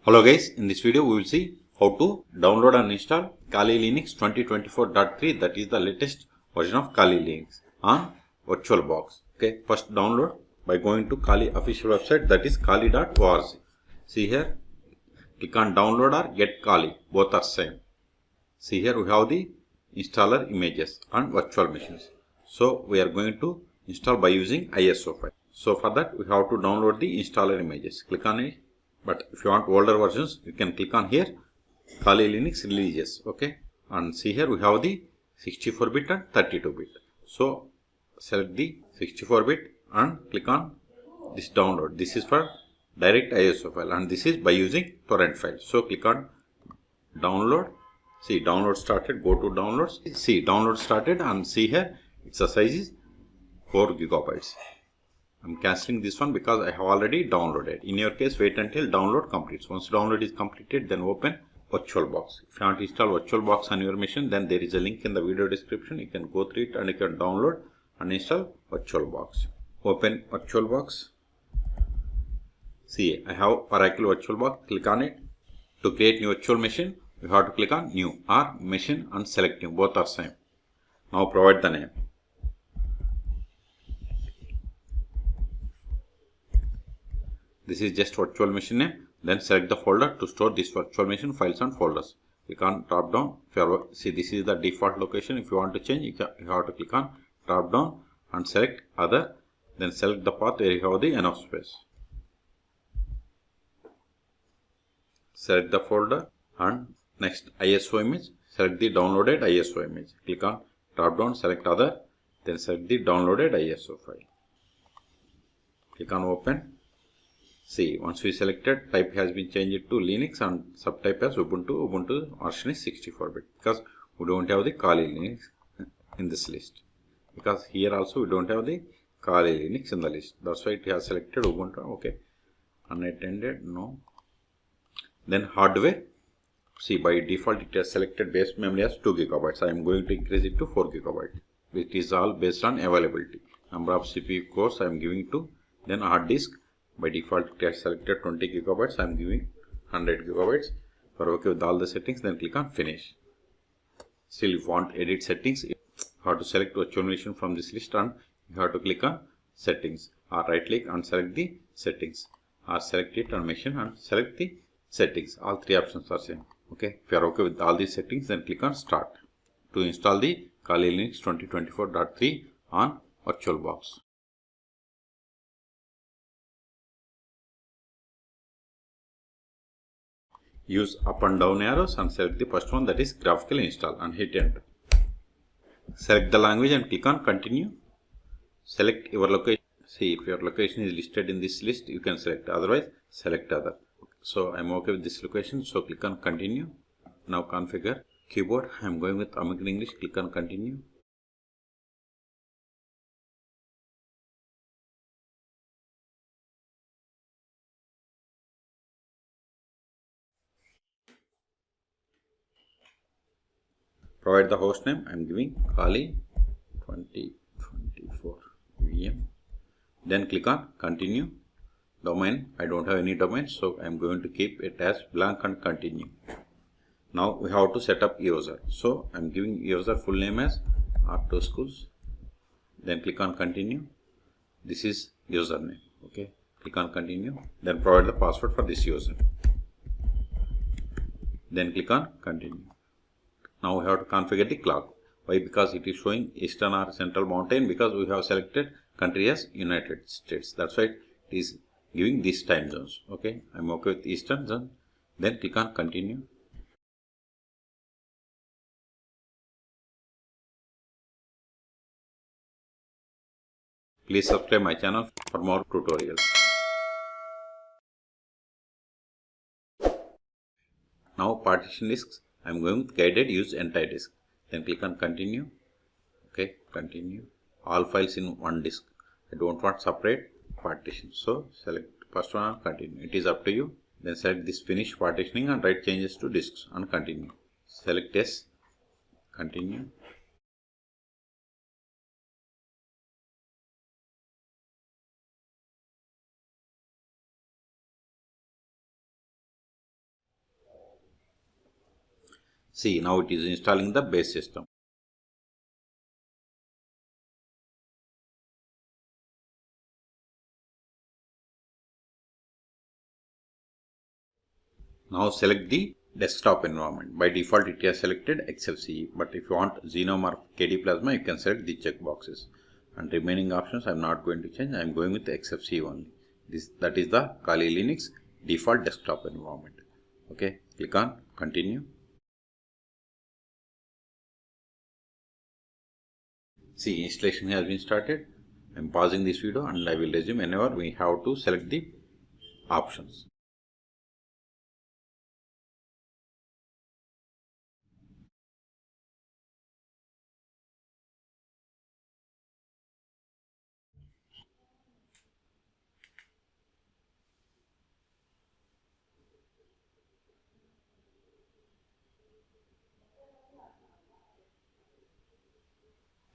Hello guys, in this video we will see how to download and install Kali Linux 2024.3, that is the latest version of Kali Linux on VirtualBox. Okay, first download by going to Kali official website, that is kali.org. See here, click on download or get Kali, both are same. See here we have the installer images and virtual machines. So we are going to install by using ISO file. So for that we have to download the installer images. Click on it. But if you want older versions, you can click on here Kali Linux releases. Okay, and see here we have the 64-bit and 32-bit. So select the 64-bit and click on this download. This is for direct ISO file and this is by using torrent file. So click on download. See, download started. Go to downloads. See, download started and see here its size is 4 gigabytes. I'm cancelling this one because I have already downloaded. In your case, wait until download completes. Once download is completed, then open VirtualBox. If you want to install VirtualBox on your machine, then there is a link in the video description. You can go through it and you can download and install VirtualBox. Open VirtualBox. See, I have Oracle VirtualBox. Click on it. To create new virtual machine, you have to click on new or machine and select new. Both are same. Now provide the name. This is just virtual machine name. Then select the folder to store this virtual machine files and folders. Click on drop down. See, this is the default location. If you want to change, you have to click on drop down and select other. Then select the path where you have the enough space. Select the folder and next ISO image. Select the downloaded ISO image. Click on drop down, select other. Then select the downloaded ISO file. Click on open. See, once we selected, type has been changed to Linux and subtype as Ubuntu. Ubuntu version is 64-bit because we don't have the Kali Linux in this list. Because here also we don't have the Kali Linux in the list. That's why it has selected Ubuntu. Okay. Unattended, no. Then hardware. See, by default it has selected base memory as 2 gigabytes. I am going to increase it to 4 gigabytes. It is all based on availability. Number of CPU cores I am giving to. Then hard disk. By default it has selected 20 gigabytes. I am giving 100 gigabytes. For okay with all the settings, then click on finish. Still, if you want edit settings, you have to select virtual machine from this list and you have to click on settings or right click and select the settings or select it on machine and select the settings. All three options are same. Okay, if you are okay with all these settings, then click on start to install the Kali Linux 2024.3 on VirtualBox. Use up and down arrows and select the first one, that is graphical install, and hit enter. Select the language and click on continue. Select your location. See, if your location is listed in this list, you can select, otherwise select other. So I'm okay with this location, so click on continue. Now configure keyboard. I'm going with American English. Click on continue. Provide the host name. I'm giving Kali 2024 VM. Then click on continue. Domain, I don't have any domain, so I'm going to keep it as blank and continue. Now we have to set up user. So I'm giving user full name as R2 Schools. Then click on continue. This is username. Okay. Click on continue. Then provide the password for this user. Then click on continue. Now we have to configure the clock. Why? Because it is showing Eastern or Central Mountain, because we have selected country as United States. That's why it is giving these time zones. Okay. I'm okay with Eastern zone. Then click on continue. Please subscribe my channel for more tutorials. Now partition disks. I am going with guided use entire disk. Then click on continue. Okay, continue. All files in one disk. I don't want separate partition. So select first one and continue. It is up to you. Then select this finish partitioning and write changes to disks and continue. Select yes. Continue. See, now it is installing the base system. Now select the desktop environment. By default it has selected XFCE, but if you want Genome or KD Plasma, you can select the checkboxes. And remaining options I am not going to change. I am going with XFCE only. That is the Kali Linux default desktop environment. Okay, click on continue. See, installation has been started. I am pausing this video and I will resume whenever we have to select the options.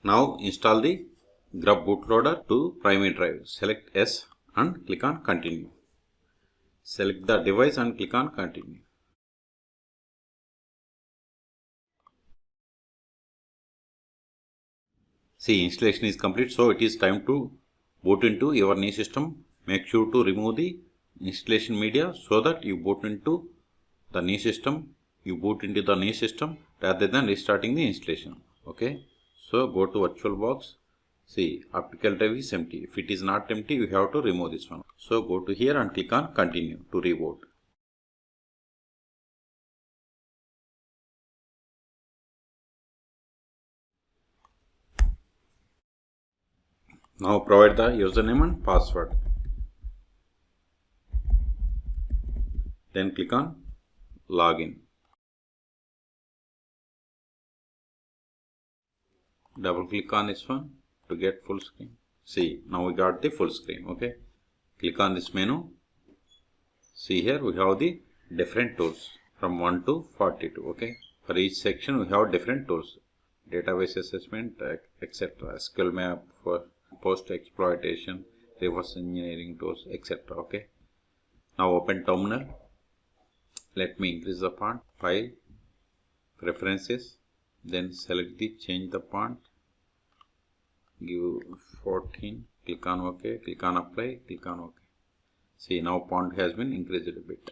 Now install the grub bootloader to primary drive. Select yes and click on continue. Select the device and click on continue. See, installation is complete, so it is time to boot into your new system. Make sure to remove the installation media so that you boot into the new system. You boot into the new system rather than restarting the installation. Okay. So go to VirtualBox. See, optical drive is empty. If it is not empty, you have to remove this one. So go to here and click on continue to reboot. Now provide the username and password. Then click on login. Double click on this one to get full screen. See, now we got the full screen. Okay, click on this menu. See, here we have the different tools from 1 to 42. Okay, for each section we have different tools: database assessment, etc., SQL map for post exploitation, reverse engineering tools, etc. Okay, now open terminal. Let me increase the font. File, preferences, then select the change the font, give 14, click on OK, click on apply, click on OK. See, now font has been increased a bit.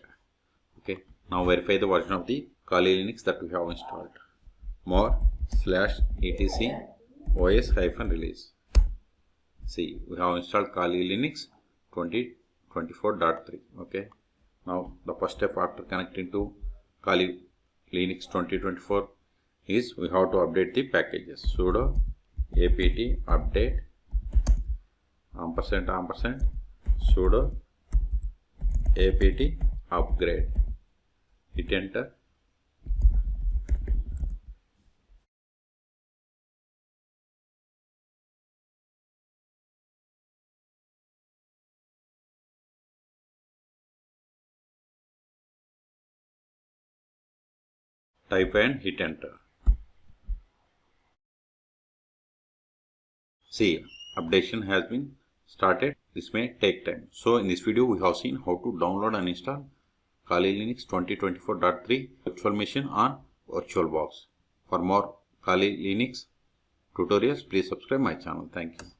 Okay, now verify the version of the Kali Linux that we have installed. more/etc os-release. See, we have installed Kali Linux 2024.3. Okay, now the first step after connecting to Kali Linux 2024 is we have to update the packages. Sudo apt update && sudo apt upgrade. Hit enter. Type and hit enter. See, updation has been started. This may take time. So in this video we have seen how to download and install Kali Linux 2024.3 virtual machine on VirtualBox. For more Kali Linux tutorials, please subscribe my channel. Thank you.